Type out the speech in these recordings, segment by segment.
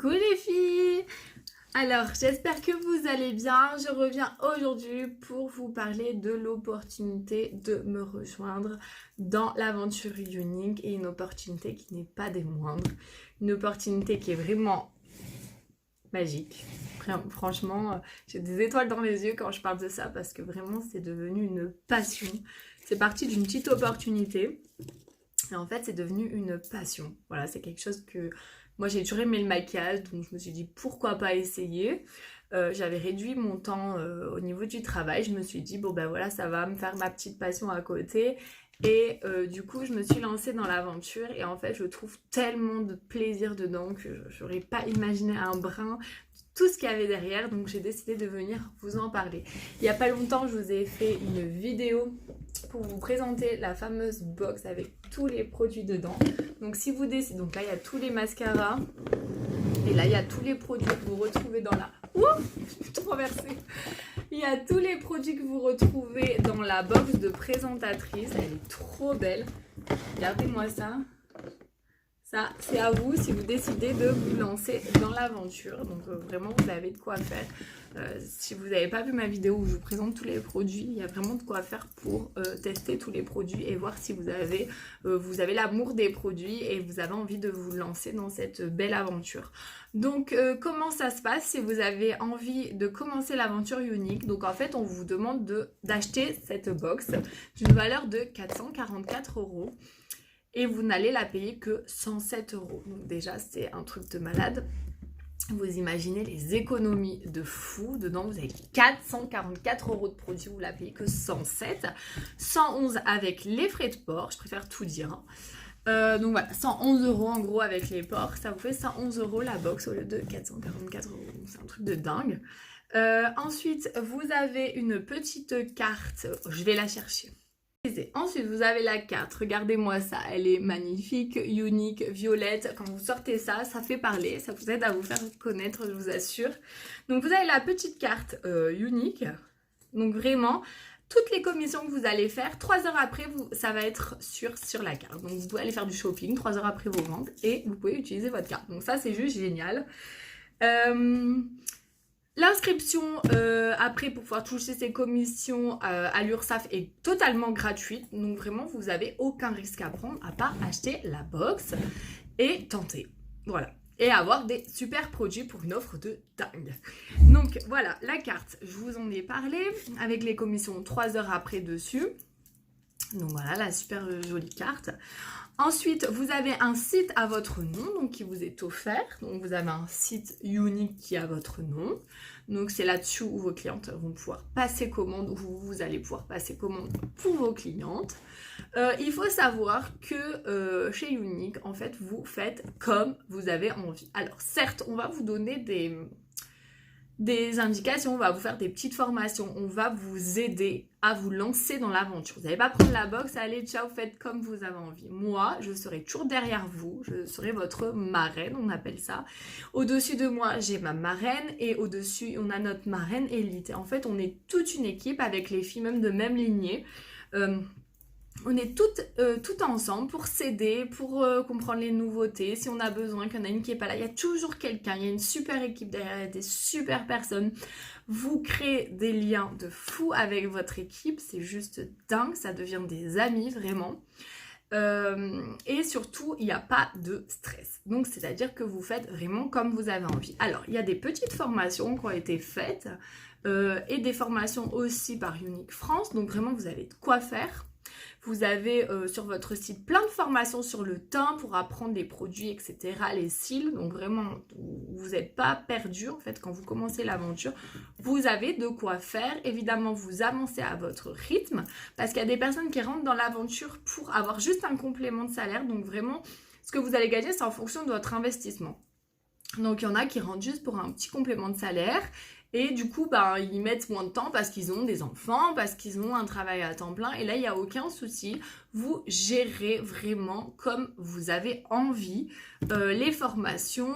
Coucou les filles! Alors, j'espère que vous allez bien. Je reviens aujourd'hui pour vous parler de l'opportunité de me rejoindre dans l'aventure unique et une opportunité qui n'est pas des moindres. Une opportunité qui est vraiment magique. Franchement, j'ai des étoiles dans les yeux quand je parle de ça parce que vraiment, c'est devenu une passion. C'est parti d'une petite opportunité et en fait, c'est devenu une passion. Voilà, c'est quelque chose que moi, j'ai toujours aimé le maquillage, donc je me suis dit pourquoi pas essayer. J'avais réduit mon temps au niveau du travail. Je me suis dit, bon ben voilà, ça va me faire ma petite passion à côté. Et du coup, je me suis lancée dans l'aventure et en fait, je trouve tellement de plaisir dedans que j'aurais pas imaginé un brin tout ce qu'il y avait derrière. Donc, j'ai décidé de venir vous en parler. Il y a pas longtemps, je vous ai fait une vidéo pour vous présenter la fameuse box avec tous les produits dedans. Donc si vous décidez, donc là il y a tous les mascaras et là il y a tous les produits que vous retrouvez dans la... Ouh, je suis trop renversée. Il y a tous les produits que vous retrouvez dans la box de présentatrice. Elle est trop belle. Regardez-moi ça. Ça, c'est à vous si vous décidez de vous lancer dans l'aventure. Donc vraiment, vous avez de quoi faire. Si vous n'avez pas vu ma vidéo où je vous présente tous les produits, il y a vraiment de quoi faire pour tester tous les produits et voir si vous avez l'amour des produits et vous avez envie de vous lancer dans cette belle aventure. Donc comment ça se passe si vous avez envie de commencer l'aventure unique? Donc en fait, on vous demande d'acheter cette box d'une valeur de 444 €. Et vous n'allez la payer que 107 €. Donc déjà, c'est un truc de malade. Vous imaginez les économies de fou. Dedans, vous avez 444 € de produits. Vous la payez que 107. 111 avec les frais de port. Je préfère tout dire. Donc voilà, 111 € en gros avec les ports. Ça vous fait 111 € la box au lieu de 444 €. C'est un truc de dingue. Ensuite, vous avez une petite carte. Je vais la chercher. Ensuite, vous avez la carte. Regardez-moi ça. Elle est magnifique, unique, violette. Quand vous sortez ça, ça fait parler. Ça vous aide à vous faire connaître, je vous assure. Donc, vous avez la petite carte unique. Donc, vraiment, toutes les commissions que vous allez faire, 3 heures après, ça va être sur la carte. Donc, vous pouvez aller faire du shopping 3 heures après vos ventes et vous pouvez utiliser votre carte. Donc, ça, c'est juste génial. L'inscription après pour pouvoir toucher ces commissions à l'URSSAF est totalement gratuite. Donc vraiment, vous n'avez aucun risque à prendre à part acheter la box et tenter. Voilà. Et avoir des super produits pour une offre de dingue. Donc voilà, la carte, je vous en ai parlé avec les commissions 3 heures après dessus. Donc voilà, la super jolie carte. Ensuite, vous avez un site à votre nom, donc qui vous est offert. Donc vous avez un site unique qui a votre nom. Donc c'est là-dessus où vos clientes vont pouvoir passer commande, où vous allez pouvoir passer commande pour vos clientes. Il faut savoir que chez Unique, en fait, vous faites comme vous avez envie. Alors certes, on va vous donner des indications, on va vous faire des petites formations, on va vous aider à vous lancer dans l'aventure. Vous n'allez pas prendre la box, allez, ciao, faites comme vous avez envie. Moi, je serai toujours derrière vous, je serai votre marraine, on appelle ça. Au-dessus de moi, j'ai ma marraine et au-dessus, on a notre marraine élite. Et en fait, on est toute une équipe avec les filles même de même lignée. On est toutes ensemble pour s'aider, pour comprendre les nouveautés. Si on a besoin, qu'il y en a une qui n'est pas là, il y a toujours quelqu'un. Il y a une super équipe derrière, il y a des super personnes. Vous créez des liens de fou avec votre équipe. C'est juste dingue, ça devient des amis vraiment. Et surtout, il n'y a pas de stress. Donc, c'est-à-dire que vous faites vraiment comme vous avez envie. Alors, il y a des petites formations qui ont été faites et des formations aussi par Unique France. Donc, vraiment, vous avez de quoi faire. Vous avez sur votre site plein de formations sur le teint pour apprendre les produits, etc., les cils. Donc vraiment, vous n'êtes pas perdu en fait quand vous commencez l'aventure. Vous avez de quoi faire. Évidemment, vous avancez à votre rythme parce qu'il y a des personnes qui rentrent dans l'aventure pour avoir juste un complément de salaire. Donc vraiment, ce que vous allez gagner, c'est en fonction de votre investissement. Donc il y en a qui rentrent juste pour un petit complément de salaire. Et du coup, ils mettent moins de temps parce qu'ils ont des enfants, parce qu'ils ont un travail à temps plein. Et là, il n'y a aucun souci. Vous gérez vraiment comme vous avez envie. Les formations,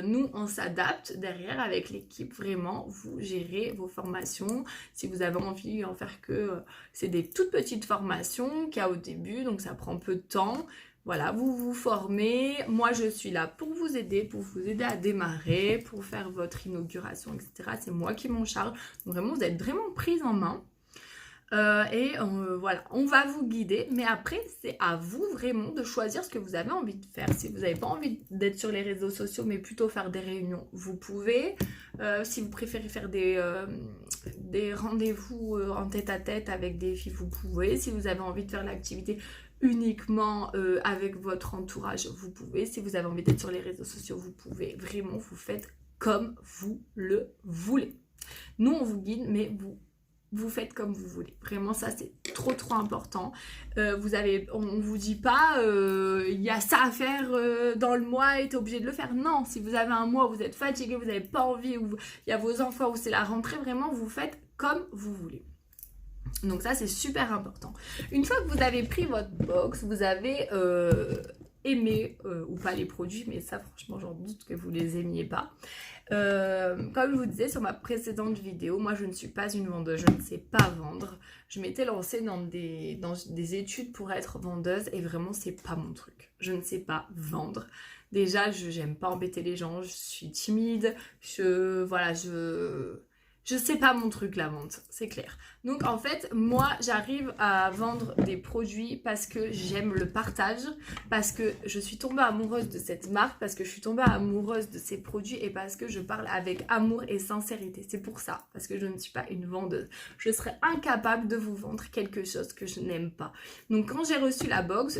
nous, on s'adapte derrière avec l'équipe. Vraiment, vous gérez vos formations. Si vous avez envie d'en faire que... c'est des toutes petites formations qu'il y a au début, donc ça prend peu de temps. Voilà, vous vous formez, moi je suis là pour vous aider à démarrer, pour faire votre inauguration, etc. C'est moi qui m'en charge. Donc vraiment, vous êtes vraiment prise en main. Voilà, on va vous guider, mais après c'est à vous vraiment de choisir ce que vous avez envie de faire. Si vous n'avez pas envie d'être sur les réseaux sociaux mais plutôt faire des réunions, vous pouvez. Si vous préférez faire des rendez-vous en tête-à-tête avec des filles, vous pouvez. Si vous avez envie de faire l'activité uniquement avec votre entourage, vous pouvez. Si vous avez envie d'être sur les réseaux sociaux, vous pouvez. Vraiment, vous faites comme vous le voulez. Nous on vous guide, mais vous faites comme vous voulez. Vraiment, ça, c'est trop important. On vous dit pas, il y a ça à faire dans le mois et t'es obligé de le faire. Non, si vous avez un mois où vous êtes fatigué, vous n'avez pas envie, ou il y a vos enfants, ou c'est la rentrée, vraiment, vous faites comme vous voulez. Donc ça, c'est super important. Une fois que vous avez pris votre box, vous avez aimé ou pas les produits, mais ça, franchement, j'en doute que vous les aimiez pas. Comme je vous disais sur ma précédente vidéo, moi je ne suis pas une vendeuse, je ne sais pas vendre. Je m'étais lancée dans des études pour être vendeuse et vraiment c'est pas mon truc. Je ne sais pas vendre. Déjà, j'aime pas embêter les gens, je suis timide, je sais pas mon truc la vente, c'est clair. Donc en fait, moi j'arrive à vendre des produits parce que j'aime le partage, parce que je suis tombée amoureuse de cette marque, parce que je suis tombée amoureuse de ces produits et parce que je parle avec amour et sincérité. C'est pour ça, parce que je ne suis pas une vendeuse. Je serais incapable de vous vendre quelque chose que je n'aime pas. Donc quand j'ai reçu la box,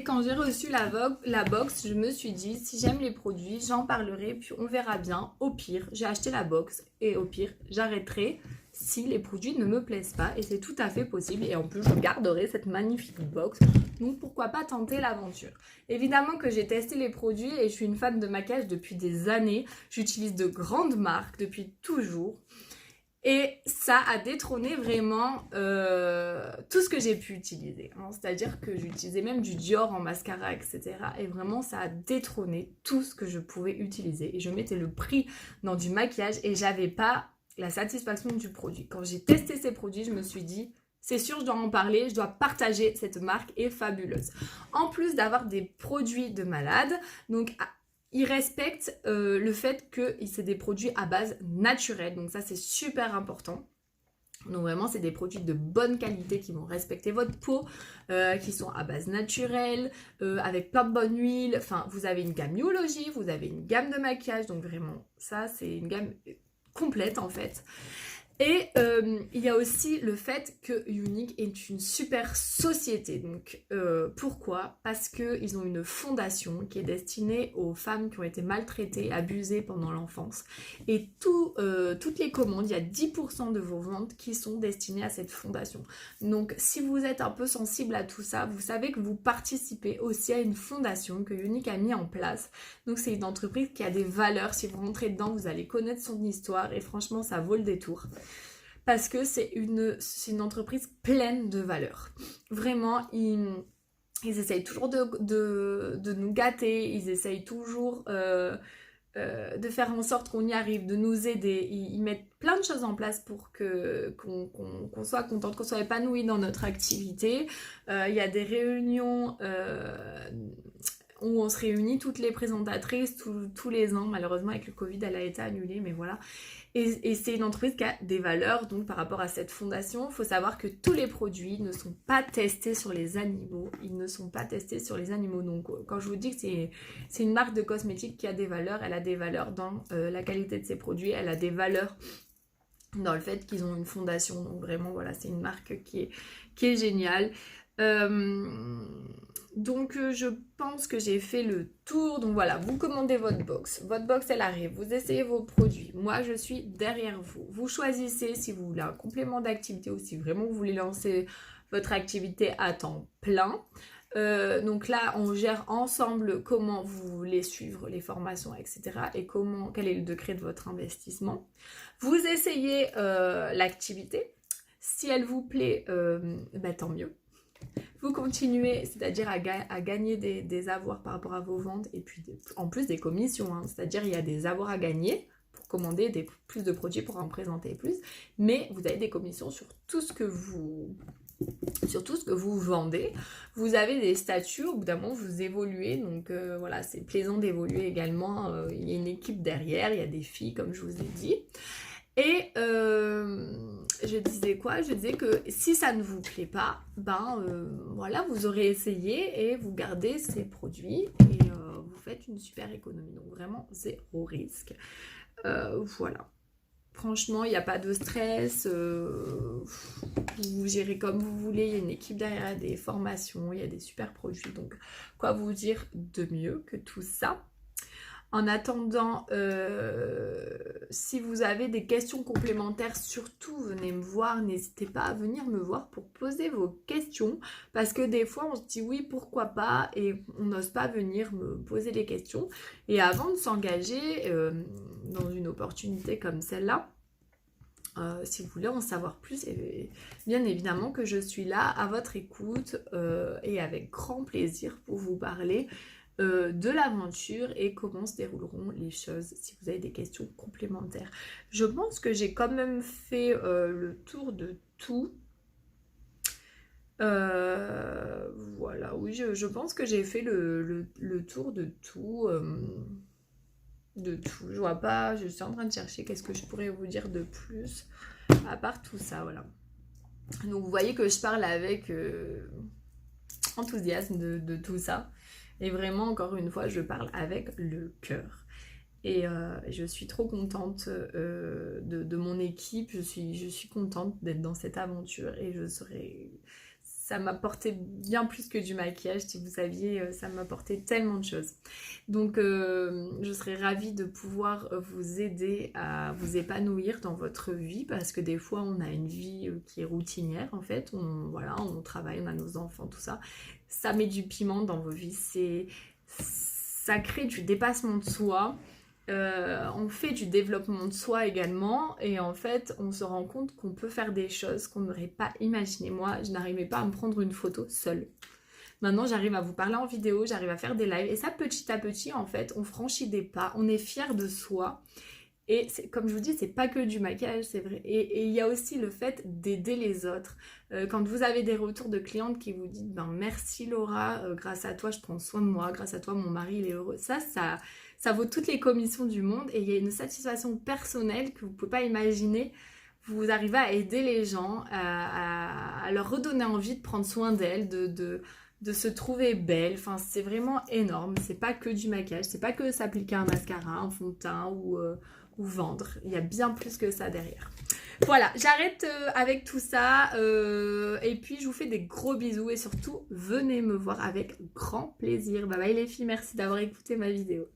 quand j'ai reçu la box, je me suis dit, si j'aime les produits, j'en parlerai, puis on verra bien. Au pire, j'ai acheté la box et au pire, j'arrêterai si les produits ne me plaisent pas. Et c'est tout à fait possible. Et en plus, je garderai cette magnifique box. Donc, pourquoi pas tenter l'aventure. Évidemment que j'ai testé les produits et je suis une fan de maquillage depuis des années. J'utilise de grandes marques depuis toujours. Et ça a détrôné vraiment tout ce que j'ai pu utiliser. Hein. C'est-à-dire que j'utilisais même du Dior en mascara, etc. Et vraiment, ça a détrôné tout ce que je pouvais utiliser. Et je mettais le prix dans du maquillage et j'avais pas la satisfaction du produit. Quand j'ai testé ces produits, je me suis dit, c'est sûr, je dois en parler, je dois partager, cette marque est fabuleuse. En plus d'avoir des produits de malade, donc ils respectent le fait que c'est des produits à base naturelle. Donc ça, c'est super important. Donc vraiment, c'est des produits de bonne qualité qui vont respecter votre peau, qui sont à base naturelle, avec plein de bonnes huiles. Enfin, vous avez une gamme Biologie, vous avez une gamme de maquillage. Donc vraiment, ça, c'est une gamme complète en fait. Et il y a aussi le fait que Younique est une super société. Donc pourquoi ? Parce qu'ils ont une fondation qui est destinée aux femmes qui ont été maltraitées, abusées pendant l'enfance. Et toutes les commandes, il y a 10% de vos ventes qui sont destinées à cette fondation. Donc si vous êtes un peu sensible à tout ça, vous savez que vous participez aussi à une fondation que Younique a mis en place. Donc c'est une entreprise qui a des valeurs. Si vous rentrez dedans, vous allez connaître son histoire et franchement, ça vaut le détour. Parce que c'est une entreprise pleine de valeurs. Vraiment, ils essayent toujours de nous gâter, ils essayent toujours de faire en sorte qu'on y arrive, de nous aider. Ils mettent plein de choses en place pour qu'on soit contente, qu'on soit épanoui dans notre activité. Il y a des réunions où on se réunit, toutes les présentatrices, tous les ans. Malheureusement, avec le Covid, elle a été annulée, mais voilà. Et c'est une entreprise qui a des valeurs, donc par rapport à cette fondation, il faut savoir que tous les produits ne sont pas testés sur les animaux. Ils ne sont pas testés sur les animaux. Donc quand je vous dis que c'est une marque de cosmétiques qui a des valeurs, elle a des valeurs dans la qualité de ses produits, elle a des valeurs dans le fait qu'ils ont une fondation. Donc vraiment, voilà, c'est une marque qui est géniale. Donc je pense que j'ai fait le tour. Donc voilà, vous commandez votre box, elle arrive, vous essayez vos produits, moi je suis derrière vous, vous choisissez si vous voulez un complément d'activité ou si vraiment vous voulez lancer votre activité à temps plein. Donc là on gère ensemble comment vous voulez suivre les formations, etc. et quel est le degré de votre investissement. Vous essayez l'activité, si elle vous plaît, tant mieux. Vous continuez, c'est-à-dire à gagner des avoirs par rapport à vos ventes et puis en plus des commissions, hein, c'est-à-dire il y a des avoirs à gagner pour commander plus de produits pour en présenter plus, mais vous avez des commissions sur tout ce que vous surtout ce que vous vendez. Vous avez des statuts, au bout d'un moment vous évoluez, donc voilà, c'est plaisant d'évoluer également. Il y a une équipe derrière, il y a des filles comme je vous ai dit. Et je disais quoi? Je disais que si ça ne vous plaît pas, voilà, vous aurez essayé et vous gardez ces produits et vous faites une super économie. Donc vraiment, zéro risque. Voilà. Franchement, il n'y a pas de stress, vous gérez comme vous voulez, il y a une équipe derrière, des formations, il y a des super produits, donc quoi vous dire de mieux que tout ça. En attendant, si vous avez des questions complémentaires, surtout venez me voir, n'hésitez pas à venir me voir pour poser vos questions, parce que des fois on se dit oui pourquoi pas et on n'ose pas venir me poser les questions. Et avant de s'engager dans une opportunité comme celle-là, si vous voulez en savoir plus, et bien évidemment que je suis là à votre écoute et avec grand plaisir pour vous parler de l'aventure et comment se dérouleront les choses si vous avez des questions complémentaires. Je pense que j'ai quand même fait le tour de tout. Voilà, oui, je pense que j'ai fait le tour de tout. Je vois pas, je suis en train de chercher qu'est-ce que je pourrais vous dire de plus à part tout ça, voilà. Donc vous voyez que je parle avec enthousiasme de tout ça. Et vraiment, encore une fois, je parle avec le cœur. Et je suis trop contente de mon équipe. Je suis contente d'être dans cette aventure. Et ça m'apportait bien plus que du maquillage. Si vous saviez, ça m'apportait tellement de choses. Donc, je serais ravie de pouvoir vous aider à vous épanouir dans votre vie. Parce que des fois, on a une vie qui est routinière, en fait. On travaille, on a nos enfants, tout ça. Ça met du piment dans vos vies, ça crée du dépassement de soi, on fait du développement de soi également et en fait on se rend compte qu'on peut faire des choses qu'on n'aurait pas imaginées. Moi je n'arrivais pas à me prendre une photo seule. Maintenant j'arrive à vous parler en vidéo, j'arrive à faire des lives et ça petit à petit en fait on franchit des pas, on est fier de soi. Et comme je vous dis, c'est pas que du maquillage, c'est vrai. Et il y a aussi le fait d'aider les autres. Quand vous avez des retours de clientes qui vous disent merci Laura, grâce à toi je prends soin de moi, grâce à toi mon mari il est heureux. Ça vaut toutes les commissions du monde et il y a une satisfaction personnelle que vous ne pouvez pas imaginer. Vous arrivez à aider les gens, à leur redonner envie de prendre soin d'elles, de se trouver belle. Enfin, c'est vraiment énorme. C'est pas que du maquillage, c'est pas que s'appliquer un mascara, un fond de teint ou vendre. Il y a bien plus que ça derrière. Voilà, j'arrête avec tout ça et puis je vous fais des gros bisous et surtout venez me voir avec grand plaisir. Bye bye les filles, merci d'avoir écouté ma vidéo.